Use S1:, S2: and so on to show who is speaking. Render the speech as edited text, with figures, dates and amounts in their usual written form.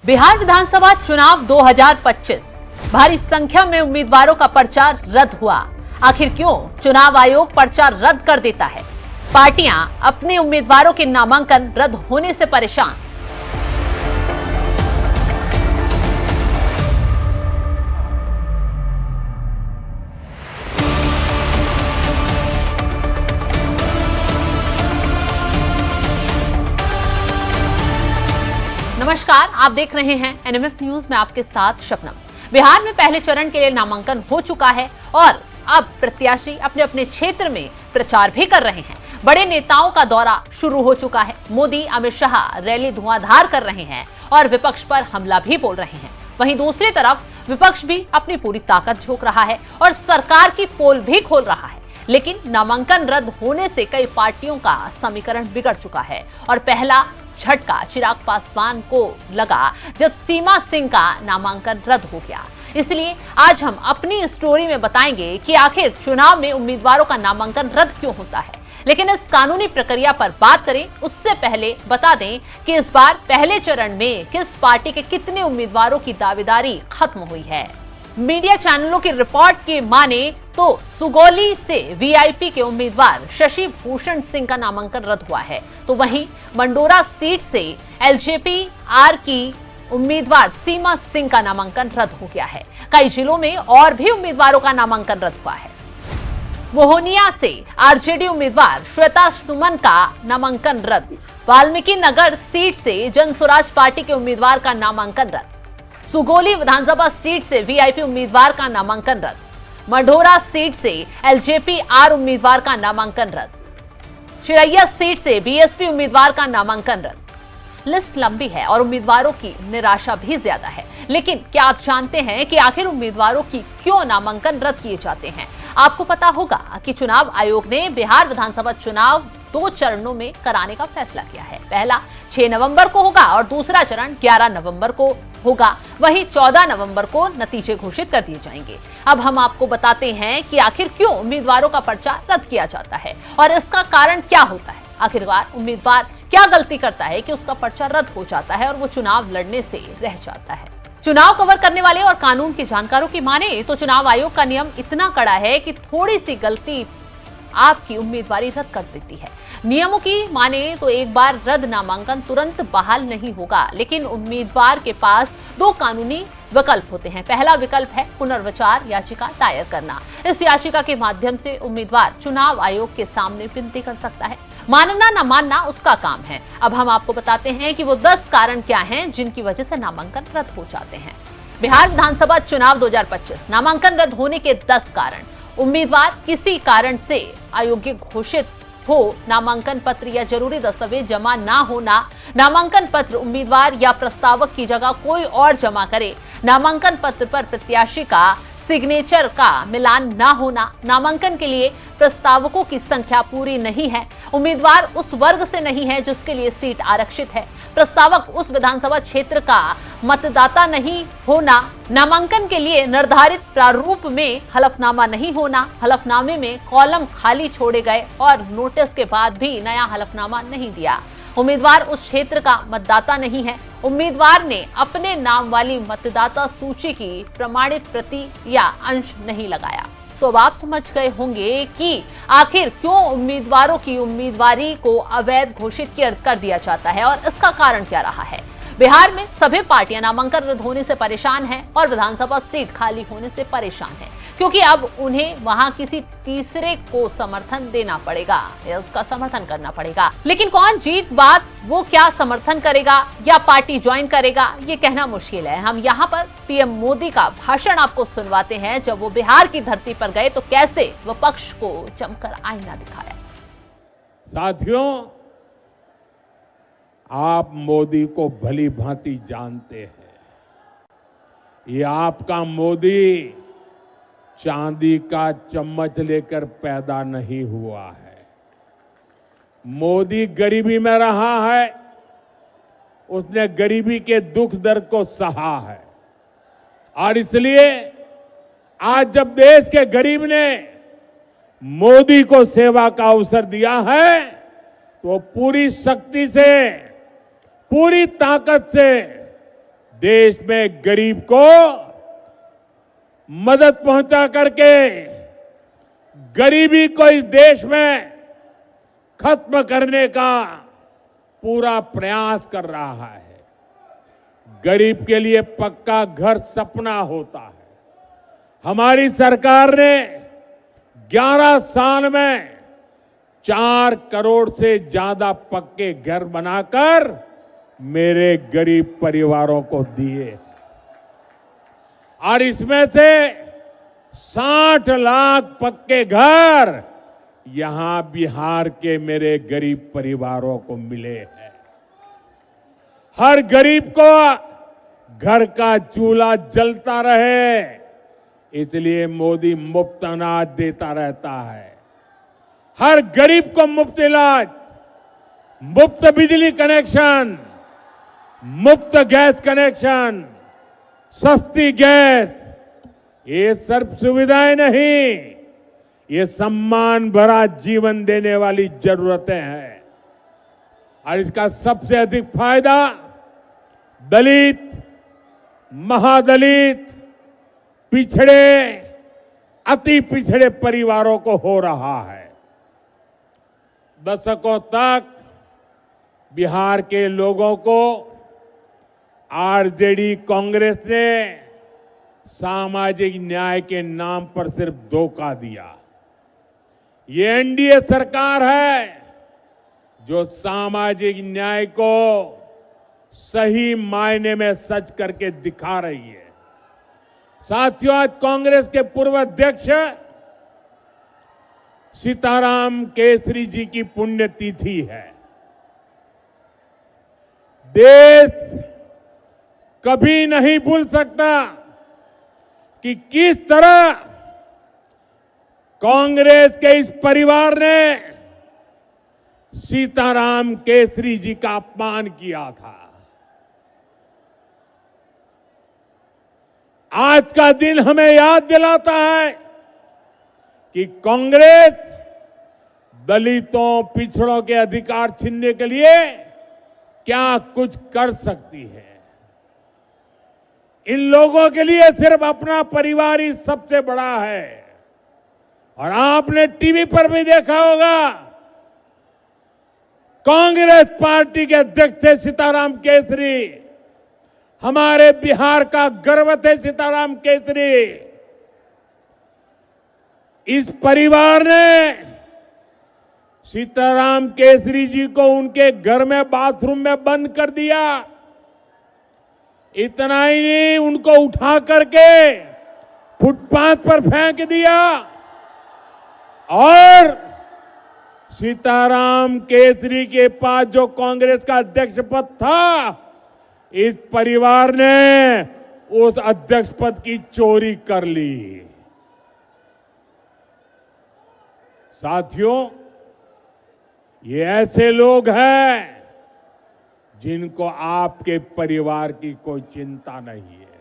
S1: बिहार विधानसभा चुनाव 2025 भारी संख्या में उम्मीदवारों का पर्चा रद्द हुआ। आखिर क्यों चुनाव आयोग पर्चा रद्द कर देता है? पार्टियां अपने उम्मीदवारों के नामांकन रद्द होने से परेशान। नमस्कार, आप देख रहे हैं एनएमएफ न्यूज में आपके साथ शबनम। बिहार में पहले चरण के लिए नामांकन हो चुका है और अब प्रत्याशी अपने अपने क्षेत्र में प्रचार भी कर रहे हैं। बड़े नेताओं का दौरा शुरू हो चुका है। मोदी, अमित शाह रैली धुआंधार कर रहे हैं और विपक्ष पर हमला भी बोल रहे हैं। वहीं दूसरी तरफ विपक्ष भी अपनी पूरी ताकत झोंक रहा है और सरकार की पोल भी खोल रहा है। लेकिन नामांकन रद्द होने से कई पार्टियों का समीकरण बिगड़ चुका है और पहला झटका चिराग पासवान को लगा जब सीमा सिंह का नामांकन रद्द हो गया। इसलिए आज हम अपनी स्टोरी में बताएंगे कि आखिर चुनाव में उम्मीदवारों का नामांकन रद्द क्यों होता है। लेकिन इस कानूनी प्रक्रिया पर बात करें उससे पहले बता दें कि इस बार पहले चरण में किस पार्टी के कितने उम्मीदवारों की दावेदारी खत्म हुई है। मीडिया चैनलों की रिपोर्ट की माने तो सुगौली से वीआईपी के उम्मीदवार शशि भूषण सिंह का नामांकन रद्द हुआ है, तो वहीं मंडोरा सीट से एलजेपी आर की उम्मीदवार सीमा सिंह का नामांकन रद्द हो गया है। कई जिलों में और भी उम्मीदवारों का नामांकन रद्द हुआ है। मोहनिया से आरजेडी उम्मीदवार श्वेता सुमन का नामांकन रद्द। वाल्मीकि नगर सीट से जन स्वराज पार्टी के उम्मीदवार का नामांकन रद्द। सुगौली विधानसभा सीट से वीआईपी उम्मीदवार का नामांकन रद्द। मंडोरा सीट से एलजेपी आर उम्मीदवार का नामांकन रद्द। चिरैया सीट से बीएसपी उम्मीदवार का नामांकन रद्द। लिस्ट लंबी है और उम्मीदवारों की निराशा भी ज्यादा है। लेकिन क्या आप जानते हैं कि आखिर उम्मीदवारों की क्यों नामांकन रद्द किए जाते हैं? आपको पता होगा कि चुनाव आयोग ने बिहार विधानसभा चुनाव 2 चरणों में कराने का फैसला किया है। पहला 6 नवंबर को होगा और दूसरा चरण 11 नवंबर को होगा। वहीं 14 नवंबर को नतीजे घोषित कर दिए जाएंगे। अब हम आपको बताते हैं कि आखिर क्यों उम्मीदवारों का पर्चा रद्द किया जाता है और इसका कारण क्या होता है। आखिरकार उम्मीदवार क्या गलती करता है कि उसका पर्चा रद्द हो जाता है और वो चुनाव लड़ने से रह जाता है। चुनाव कवर करने वाले और कानून के जानकारों की माने तो चुनाव आयोग का नियम इतना कड़ा है कि थोड़ी सी गलती आपकी उम्मीदवारी रद्द कर देती है। नियमों की माने तो एक बार रद्द नामांकन तुरंत बहाल नहीं होगा, लेकिन उम्मीदवार के पास 2 कानूनी विकल्प होते हैं। पहला विकल्प है पुनर्विचार याचिका दायर करना। इस याचिका के माध्यम से उम्मीदवार चुनाव आयोग के सामने विनती कर सकता है। मानना न मानना उसका काम है। अब हम आपको बताते हैं कि वो 10 कारण क्या हैं जिनकी वजह से नामांकन रद्द हो जाते हैं। बिहार विधानसभा चुनाव 2025 नामांकन रद्द होने के 10 कारण। उम्मीदवार किसी कारण से अयोग्य घोषित हो, नामांकन पत्र या जरूरी दस्तावेज जमा ना होना, नामांकन पत्र उम्मीदवार या प्रस्तावक की जगह कोई और जमा करे, नामांकन पत्र पर प्रत्याशी का सिग्नेचर का मिलान ना होना, नामांकन के लिए प्रस्तावकों की संख्या पूरी नहीं है, उम्मीदवार उस वर्ग से नहीं है जिसके लिए सीट आरक्षित है, प्रस्तावक उस विधानसभा क्षेत्र का मतदाता नहीं होना, नामांकन के लिए निर्धारित प्रारूप में हलफनामा नहीं होना, हलफनामे में कॉलम खाली छोड़े गए और नोटिस के बाद भी नया हलफनामा नहीं दिया, उम्मीदवार उस क्षेत्र का मतदाता नहीं है, उम्मीदवार ने अपने नाम वाली मतदाता सूची की प्रमाणित प्रति या अंश नहीं लगाया। तो अब आप समझ गए होंगे कि आखिर क्यों उम्मीदवारों की उम्मीदवारी को अवैध घोषित कर दिया जाता है और इसका कारण क्या रहा है। बिहार में सभी पार्टियां नामांकन रद्द होने से परेशान हैं और विधानसभा सीट खाली होने से परेशान हैं, क्योंकि अब उन्हें वहां किसी तीसरे को समर्थन देना पड़ेगा या उसका समर्थन करना पड़ेगा। लेकिन कौन जीत बात, वो क्या समर्थन करेगा या पार्टी ज्वाइन करेगा, ये कहना मुश्किल है। हम यहाँ पर पीएम मोदी का भाषण आपको सुनवाते हैं। जब वो बिहार की धरती पर गए तो कैसे विपक्ष को जमकर आईना दिखाया।
S2: साथियों, आप मोदी को भली भांति जानते हैं। ये आपका मोदी चांदी का चम्मच लेकर पैदा नहीं हुआ है। मोदी गरीबी में रहा है, उसने गरीबी के दुख दर्द को सहा है और इसलिए आज जब देश के गरीब ने मोदी को सेवा का अवसर दिया है तो पूरी शक्ति से, पूरी ताकत से देश में गरीब को मदद पहुंचा करके गरीबी को इस देश में खत्म करने का पूरा प्रयास कर रहा है। गरीब के लिए पक्का घर सपना होता है। हमारी सरकार ने 11 साल में 4 करोड़ से ज्यादा पक्के घर बनाकर मेरे गरीब परिवारों को दिए और इसमें से 60 लाख पक्के घर यहां बिहार के मेरे गरीब परिवारों को मिले हैं। हर गरीब को घर का चूल्हा जलता रहे, इसलिए मोदी मुफ्त अनाज देता रहता है। हर गरीब को मुफ्त इलाज, मुफ्त बिजली कनेक्शन, मुफ्त गैस कनेक्शन, सस्ती गैस, ये सिर्फ सुविधाएं नहीं, ये सम्मान भरा जीवन देने वाली जरूरतें हैं। और इसका सबसे अधिक फायदा दलित, महादलित, पिछड़े, अति पिछड़े परिवारों को हो रहा है। दशकों तक बिहार के लोगों को आरजेडी कांग्रेस ने सामाजिक न्याय के नाम पर सिर्फ धोखा दिया। ये एनडीए सरकार है जो सामाजिक न्याय को सही मायने में सच करके दिखा रही है। साथियों, आज कांग्रेस के पूर्व अध्यक्ष सीताराम केसरी जी की पुण्यतिथि है। देश कभी नहीं भूल सकता कि किस तरह कांग्रेस के इस परिवार ने सीताराम केसरी जी का अपमान किया था। आज का दिन हमें याद दिलाता है कि कांग्रेस दलितों, पिछड़ों के अधिकार छीनने के लिए क्या कुछ कर सकती है। इन लोगों के लिए सिर्फ अपना परिवार ही सबसे बड़ा है। और आपने टीवी पर भी देखा होगा, कांग्रेस पार्टी के अध्यक्ष थे सीताराम केसरी, हमारे बिहार का गर्व थे सीताराम केसरी। इस परिवार ने सीताराम केसरी जी को उनके घर में बाथरूम में बंद कर दिया। इतना ही नहीं, उनको उठा करके फुटपाथ पर फेंक दिया और सीताराम केसरी के पास जो कांग्रेस का अध्यक्ष पद था, इस परिवार ने उस अध्यक्ष पद की चोरी कर ली। साथियों, ये ऐसे लोग हैं जिनको आपके परिवार की कोई चिंता नहीं है।